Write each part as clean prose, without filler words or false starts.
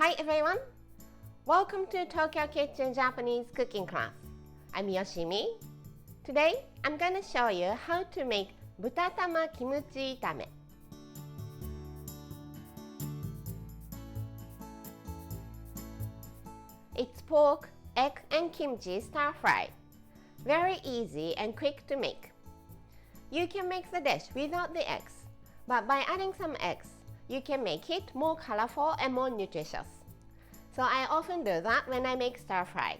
Hi everyone! Welcome to Tokyo Kitchen Japanese cooking class. I'm Yoshimi. Today, I'm going to show you how to make butatama kimchi itame. It's pork, egg and kimchi stir fry. Very easy and quick to make. You can make the dish without the eggs, but by adding some eggs, you can make it more colorful and more nutritious. So I often do that when I make stir fry.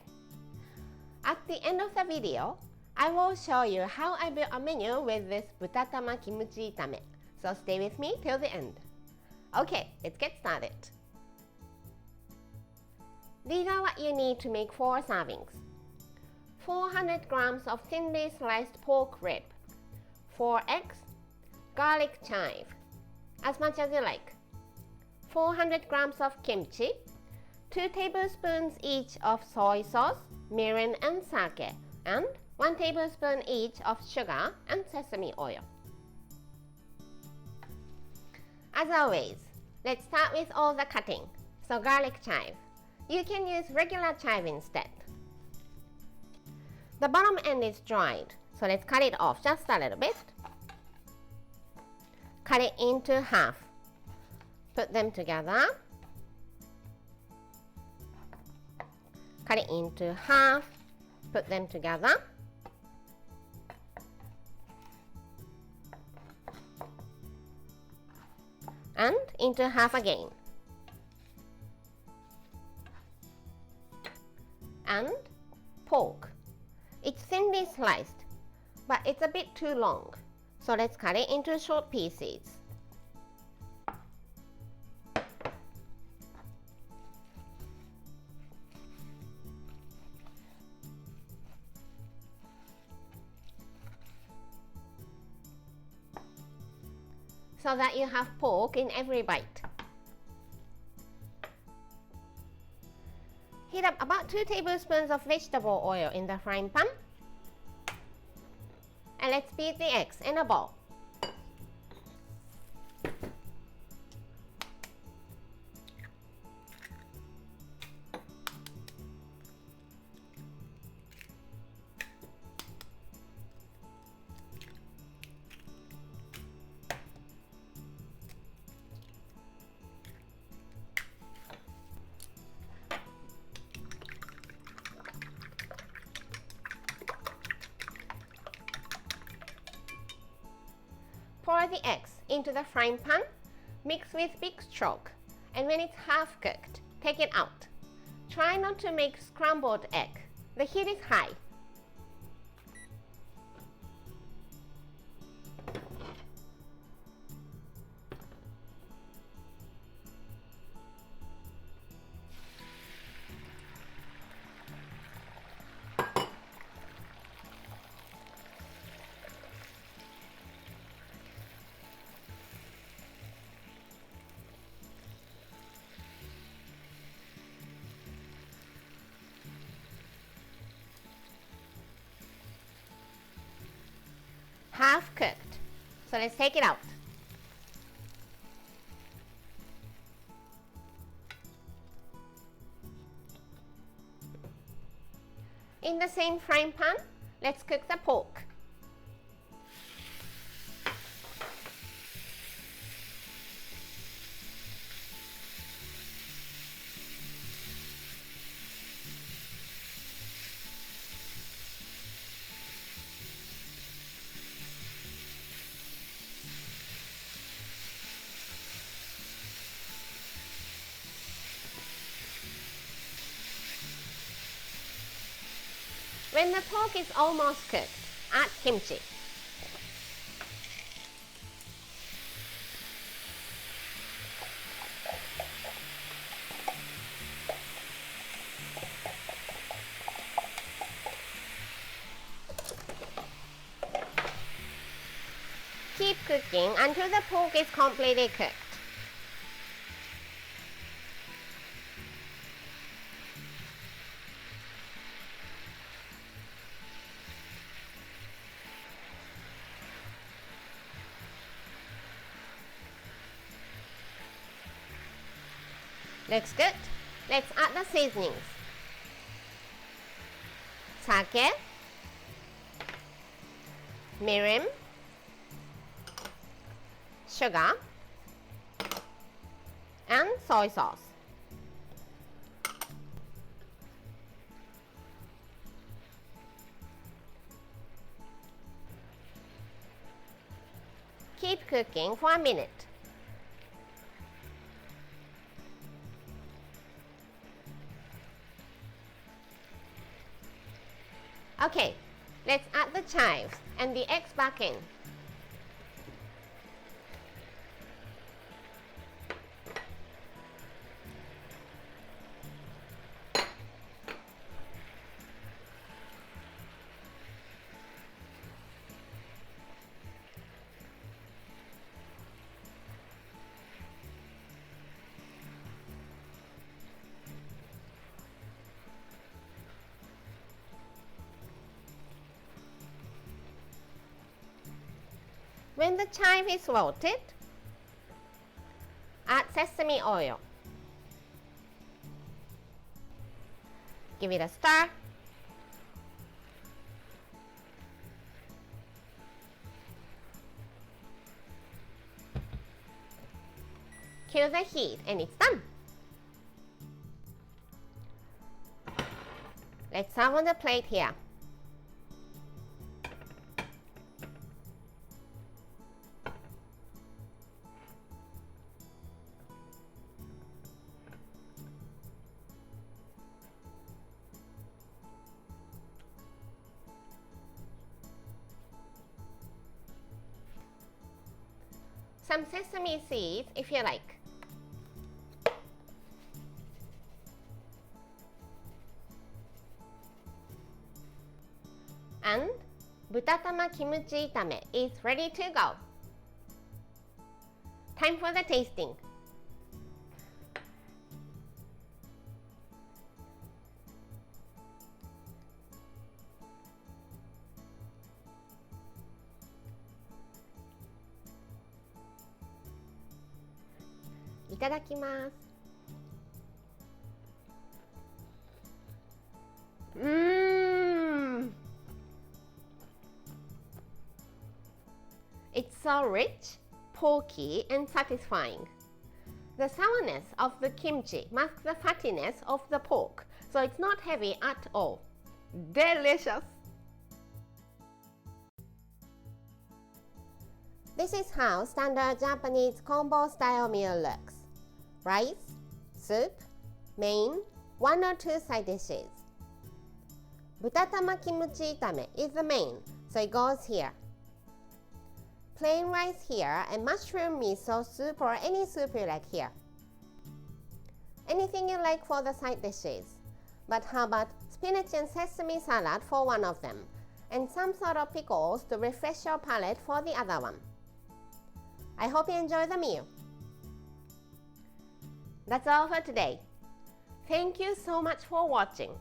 At the end of the video, I will show you how I built a menu with this butatama kimchi itame. So stay with me till the end. Okay, let's get started. These are what you need to make 4 servings. 400 grams of thinly sliced pork rib, 4 eggs, garlic chive, as much as you like, 400 grams of kimchi, 2 tablespoons each of soy sauce, mirin and sake, and 1 tablespoon each of sugar and sesame oil. As always, let's start with all the cutting. So garlic chive. You can use regular chive instead. The bottom end is dried, so let's cut it off just a little bit. Cut it into half. Put them together. Cut it into half. Put them together. And into half again. And pork. It's thinly sliced, but it's a bit too long. So let's cut it into short pieces. So that you have pork in every bite. Heat up about 2 tablespoons of vegetable oil in the frying pan. And let's beat the eggs in a bowl. Pour the eggs into the frying pan, mix with big stroke, and when it's half cooked, take it out. Try not to make scrambled egg. The heat is high. Half cooked. So let's take it out. In the same frying pan, let's cook the pork. When the pork is almost cooked, add kimchi. Keep cooking until the pork is completely cooked. Looks good. Let's add the seasonings. Sake, mirin, sugar, and soy sauce. Keep cooking for a minute. Okay, let's add the chives and the eggs back in. When the chive is wilted, add sesame oil. Give it a stir. Kill the heat and it's done. Let's serve on the plate here. Some sesame seeds if you like. And butatama kimchi itame is ready to go. Time for the tasting. Itadakimasu. It's so rich, porky, and satisfying. The sourness of the kimchi masks the fattiness of the pork, so it's not heavy at all. Delicious! This is how standard Japanese combo style meal looks. Rice, soup, main, 1 or 2 side dishes. Butatama kimchi itame is the main, so it goes here. Plain rice here and mushroom miso soup or any soup you like here. Anything you like for the side dishes. But how about spinach and sesame salad for one of them, and some sort of pickles to refresh your palate for the other one. I hope you enjoy the meal. That's all for today. Thank you so much for watching.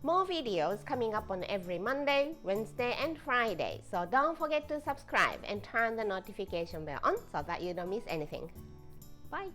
More videos coming up on every Monday, Wednesday, and Friday, so don't forget to subscribe and turn the notification bell on so that you don't miss anything. Bye!